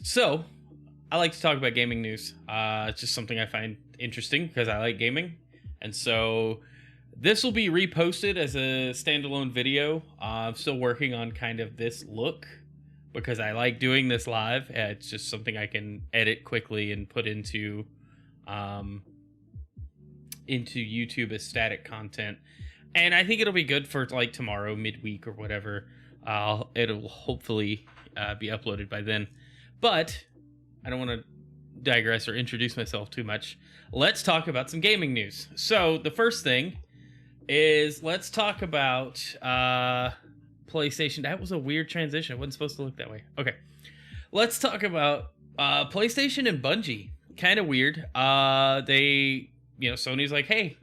So, I like to talk about gaming news. It's just something I find interesting because I like gaming. And so, this will be reposted as a standalone video. I'm still working on kind of this look because I like doing this live. It's just something I can edit quickly and put um, into YouTube as static content. And I think it'll be good for like tomorrow, midweek or whatever. It'll hopefully be uploaded by then. But I don't want to digress or introduce myself too much. Let's talk about some gaming news. So the first thing is let's talk about PlayStation. That was a weird transition. It wasn't supposed to look that way. Okay. Let's talk about PlayStation and Bungie. Kind of weird. Sony's like, hey,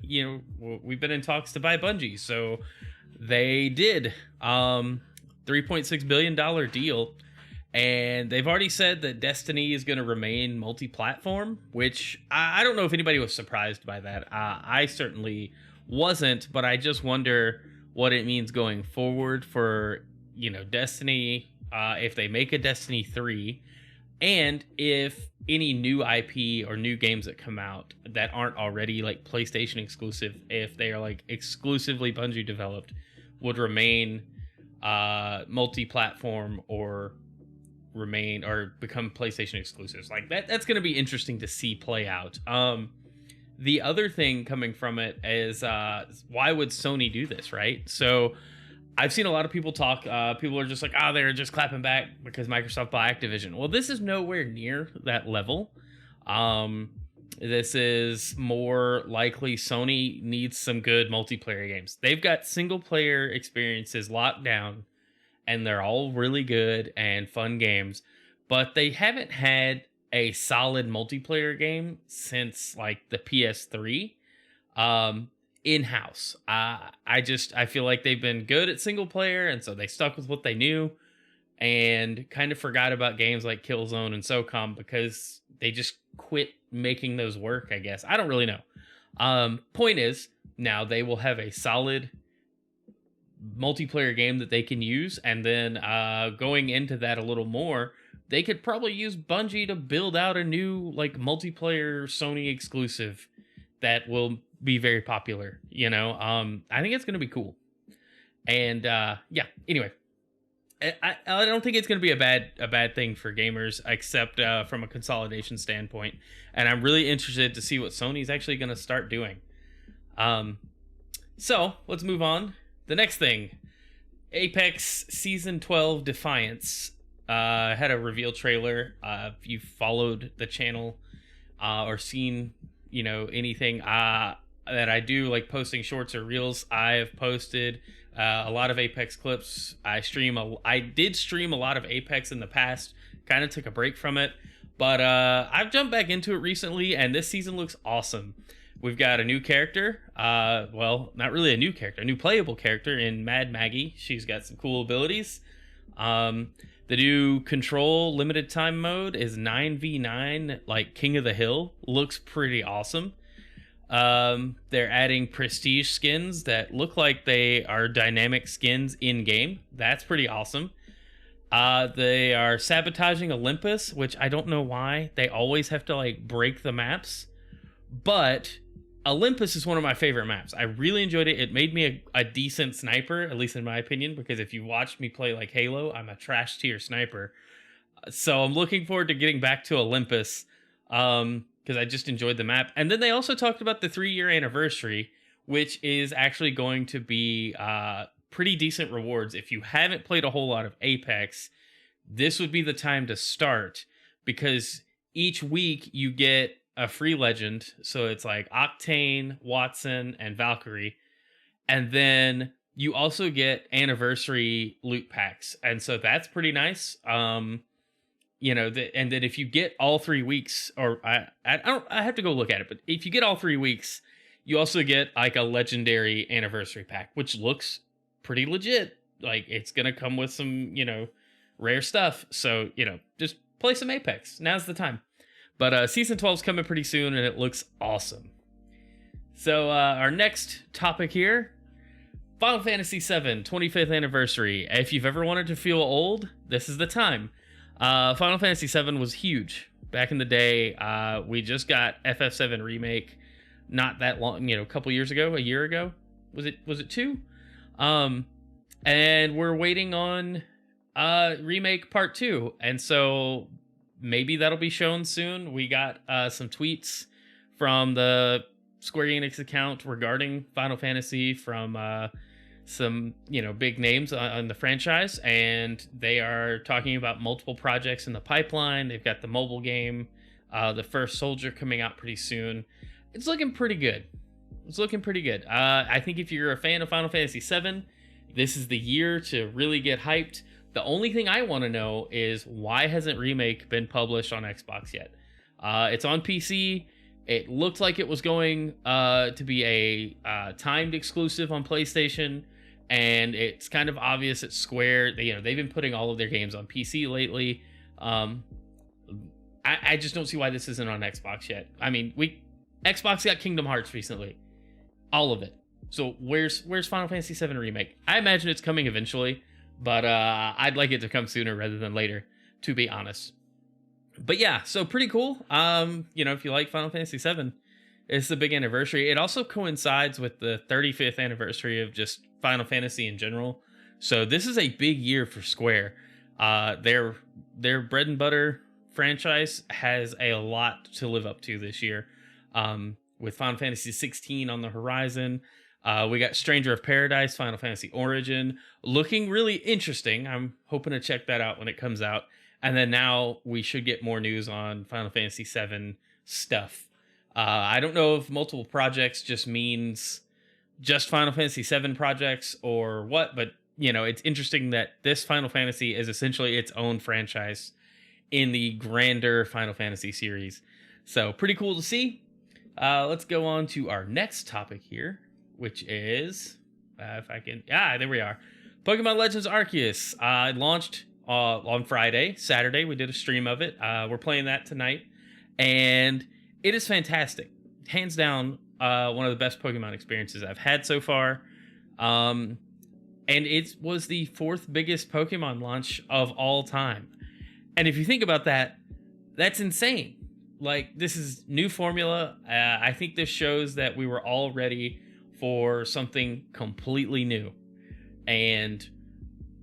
we've been in talks to buy Bungie. So they did. $3.6 billion deal. And they've already said that Destiny is going to remain multi-platform, which I don't know if anybody was surprised by that. I certainly wasn't, but I just wonder what it means going forward for, Destiny, if they make a Destiny 3, and if any new IP or new games that come out that aren't already like PlayStation exclusive, if they are like exclusively Bungie developed, would remain multi-platform or become PlayStation exclusives. Like that's going to be interesting to see play out. The other thing coming from it is why would Sony do this, right? So I've seen a lot of people talk. People are just like, they're just clapping back because Microsoft bought Activision. Well, this is nowhere near that level. This is more likely Sony needs some good multiplayer games. They've got single player experiences locked down, and they're all really good and fun games, but they haven't had a solid multiplayer game since like the PS3 in-house. I feel like they've been good at single player, and so they stuck with what they knew and kind of forgot about games like Killzone and SOCOM because they just quit making those work, I guess. I don't really know. Point is, now they will have a solid multiplayer game that they can use, and then going into that a little more, they could probably use Bungie to build out a new like multiplayer Sony exclusive that will be very popular. I think it's going to be cool. And anyway, I don't think it's going to be a bad thing for gamers, except from a consolidation standpoint. And I'm really interested to see what Sony's actually going to start doing. So let's move on. The next thing, Apex Season 12 Defiance had a reveal trailer. If you've followed the channel or seen, anything that I do, like posting shorts or reels, I have posted a lot of Apex clips. I did stream a lot of Apex in the past, kind of took a break from it, but I've jumped back into it recently, and this season looks awesome. We've got a new character, not really a new character, a new playable character in Mad Maggie. She's got some cool abilities. The new Control limited time mode is 9v9, like King of the Hill. Looks pretty awesome. They're adding prestige skins that look like they are dynamic skins in-game. That's pretty awesome. They are sabotaging Olympus, which I don't know why. They always have to like break the maps. But Olympus is one of my favorite maps. I really enjoyed it. It made me a decent sniper, at least in my opinion, because if you watched me play like Halo, I'm a trash tier sniper. So I'm looking forward to getting back to Olympus because I just enjoyed the map. And then they also talked about the 3-year anniversary, which is actually going to be pretty decent rewards. If you haven't played a whole lot of Apex, this would be the time to start, because each week you get a free legend. So it's like Octane, Watson, and Valkyrie. And then you also get anniversary loot packs. And so that's pretty nice. And then if you get all 3 weeks, or I have to go look at it, but if you get all 3 weeks, you also get like a legendary anniversary pack, which looks pretty legit. Like it's going to come with some, rare stuff. So, just play some Apex. Now's the time. But Season 12 is coming pretty soon, and it looks awesome. So our next topic here, Final Fantasy VII 25th Anniversary. If you've ever wanted to feel old, this is the time. Final Fantasy VII was huge back in the day. We just got FF7 remake not that long, a couple years ago, a year ago. Was it 2? And we're waiting on remake part 2, and so maybe that'll be shown soon. We got some tweets from the Square Enix account regarding Final Fantasy from some big names on the franchise, and they are talking about multiple projects in the pipeline. They've got the mobile game, the first soldier coming out pretty soon. It's looking pretty good. I think if you're a fan of Final Fantasy VII, this is the year to really get hyped. The only thing I want to know is, why hasn't Remake been published on Xbox yet? It's on PC. It looked like it was going to be a timed exclusive on PlayStation, and it's kind of obvious at Square. They've been putting all of their games on PC lately. I just don't see why this isn't on Xbox yet. I mean, Xbox got Kingdom Hearts recently, all of it. So where's Final Fantasy VII Remake? I imagine it's coming eventually, but I'd like it to come sooner rather than later, to be honest. But yeah, so pretty cool. If you like Final Fantasy VII, it's the big anniversary. It also coincides with the 35th anniversary of just Final Fantasy in general. So this is a big year for Square. Their bread and butter franchise has a lot to live up to this year. With Final Fantasy 16 on the horizon. We got Stranger of Paradise, Final Fantasy Origin, looking really interesting. I'm hoping to check that out when it comes out. And then now we should get more news on Final Fantasy VII stuff. I don't know if multiple projects just means just Final Fantasy VII projects or what, but it's interesting that this Final Fantasy is essentially its own franchise in the grander Final Fantasy series. So pretty cool to see. Let's go on to our next topic here, which is, there we are. Pokemon Legends Arceus launched on Friday. Saturday, we did a stream of it. We're playing that tonight, and it is fantastic. Hands down, one of the best Pokemon experiences I've had so far. And it was the 4th biggest Pokemon launch of all time. And if you think about that, that's insane. Like, this is new formula. I think this shows that we were all ready for something completely new. And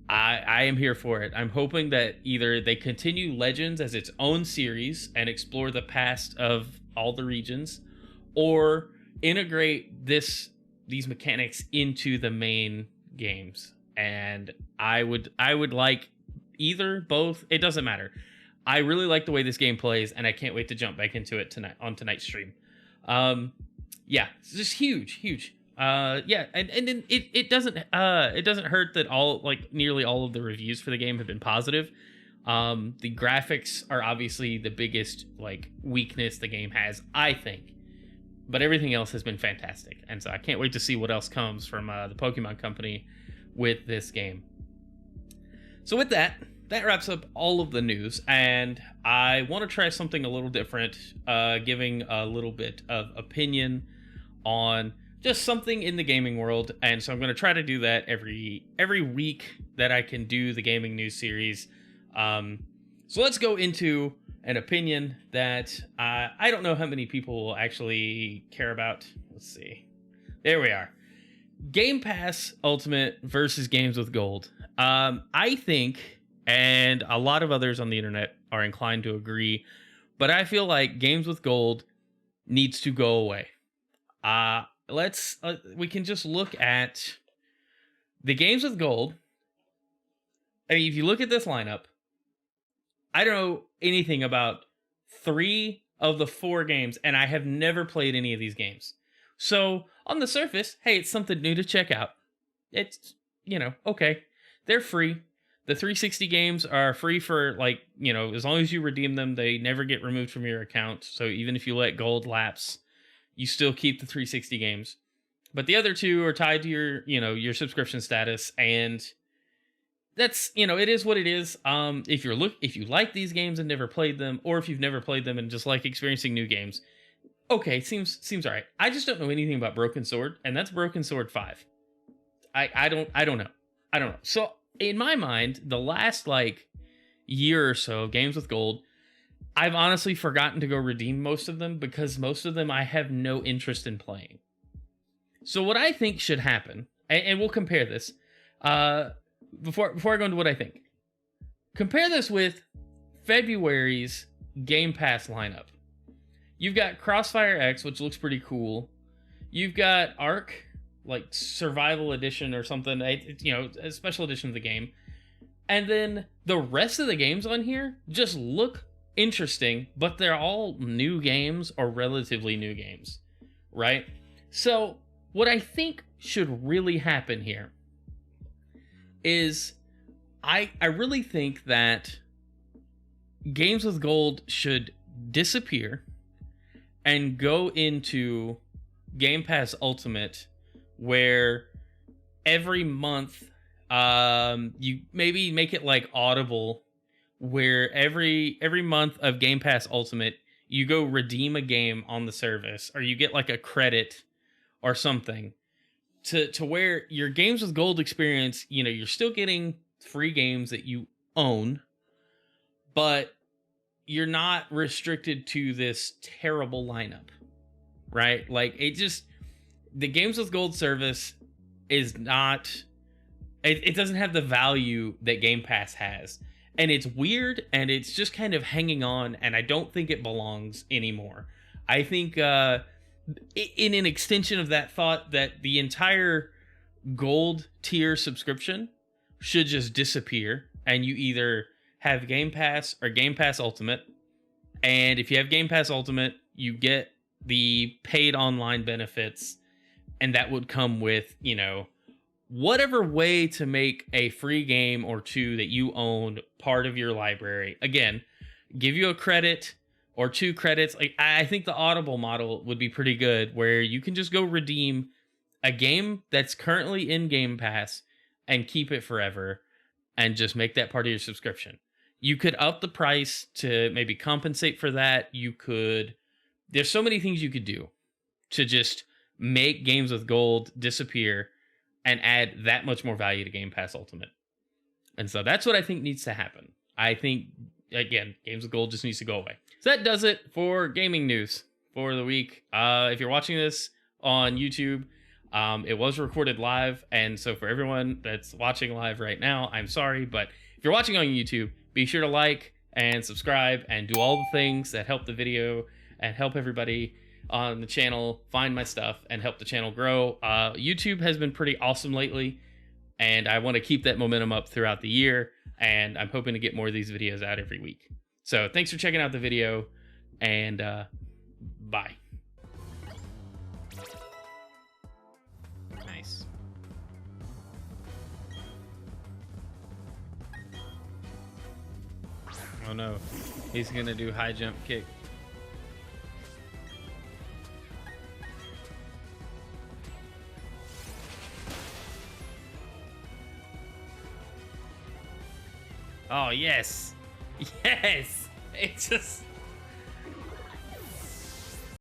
I am here for it. I'm hoping that either they continue Legends as its own series and explore the past of all the regions, or integrate these mechanics into the main games. And I would like either, both. It doesn't matter. I really like the way this game plays, and I can't wait to jump back into it tonight on tonight's stream. Yeah, it's just huge. And then it doesn't hurt that nearly all of the reviews for the game have been positive. The graphics are obviously the biggest weakness the game has, I think, but everything else has been fantastic, and so I can't wait to see what else comes from the Pokemon Company with this game. So with that wraps up all of the news, and I want to try something a little different, giving a little bit of opinion on just something in the gaming world. And so I'm going to try to do that every week that I can do the gaming news series. So let's go into an opinion that I don't know how many people will actually care about. Let's see. There we are. Game Pass Ultimate versus Games with Gold. I think, and a lot of others on the internet are inclined to agree, but I feel like Games with Gold needs to go away. We can just look at the Games with Gold. I mean, if you look at this lineup, I don't know anything about 3 of the 4 games, and I have never played any of these games. So on the surface, hey, it's something new to check out. It's, okay. They're free. The 360 games are free for, as long as you redeem them, they never get removed from your account. So even if you let gold lapse, you still keep the 360 games. But the other 2 are tied to your subscription status, and that's, it is what it is. If you like these games and never played them, or if you've never played them and just like experiencing new games, okay, seems all right. I just don't know anything about Broken Sword, and that's Broken Sword 5. I don't know. So in my mind, the last year or so of games with gold, I've honestly forgotten to go redeem most of them because most of them I have no interest in playing. So what I think should happen, and we'll compare this, before I go into what I think, compare this with February's Game Pass lineup. You've got Crossfire X, which looks pretty cool. You've got Ark, like Survival Edition or something, a special edition of the game. And then the rest of the games on here just look interesting, but they're all new games or relatively new games, right? So what I think should really happen here is I really think that games with gold should disappear and go into Game Pass Ultimate, where every month you maybe make it like Audible, where every month of Game Pass Ultimate you go redeem a game on the service, or you get like a credit or something, to where your games with gold experience, you're still getting free games that you own, but you're not restricted to this terrible lineup, right? Like, the games with gold service is not, it doesn't have the value that Game Pass has. And it's weird, and it's just kind of hanging on, and I don't think it belongs anymore. I think, in an extension of that thought, that the entire gold tier subscription should just disappear, and you either have Game Pass or Game Pass Ultimate. And if you have Game Pass Ultimate, you get the paid online benefits, and that would come with, whatever way to make a free game or two that you own part of your library. Again, give you a credit or 2 credits. Like, I think the Audible model would be pretty good, where you can just go redeem a game that's currently in Game Pass and keep it forever and just make that part of your subscription. You could up the price to maybe compensate for that. There's so many things you could do to just make games with gold disappear and add that much more value to Game Pass Ultimate. And so that's what I think needs to happen. I think, again, games with gold just needs to go away. So that does it for gaming news for the week. If you're watching this on YouTube, it was recorded live. And so for everyone that's watching live right now, I'm sorry. But if you're watching on YouTube, be sure to like and subscribe and do all the things that help the video and help everybody on the channel find my stuff and help the channel grow. YouTube has been pretty awesome lately, and I want to keep that momentum up throughout the year, and I'm hoping to get more of these videos out every week. So thanks for checking out the video, and bye. Nice. Oh no, he's gonna do high jump kick. Oh, yes. Yes. It's just...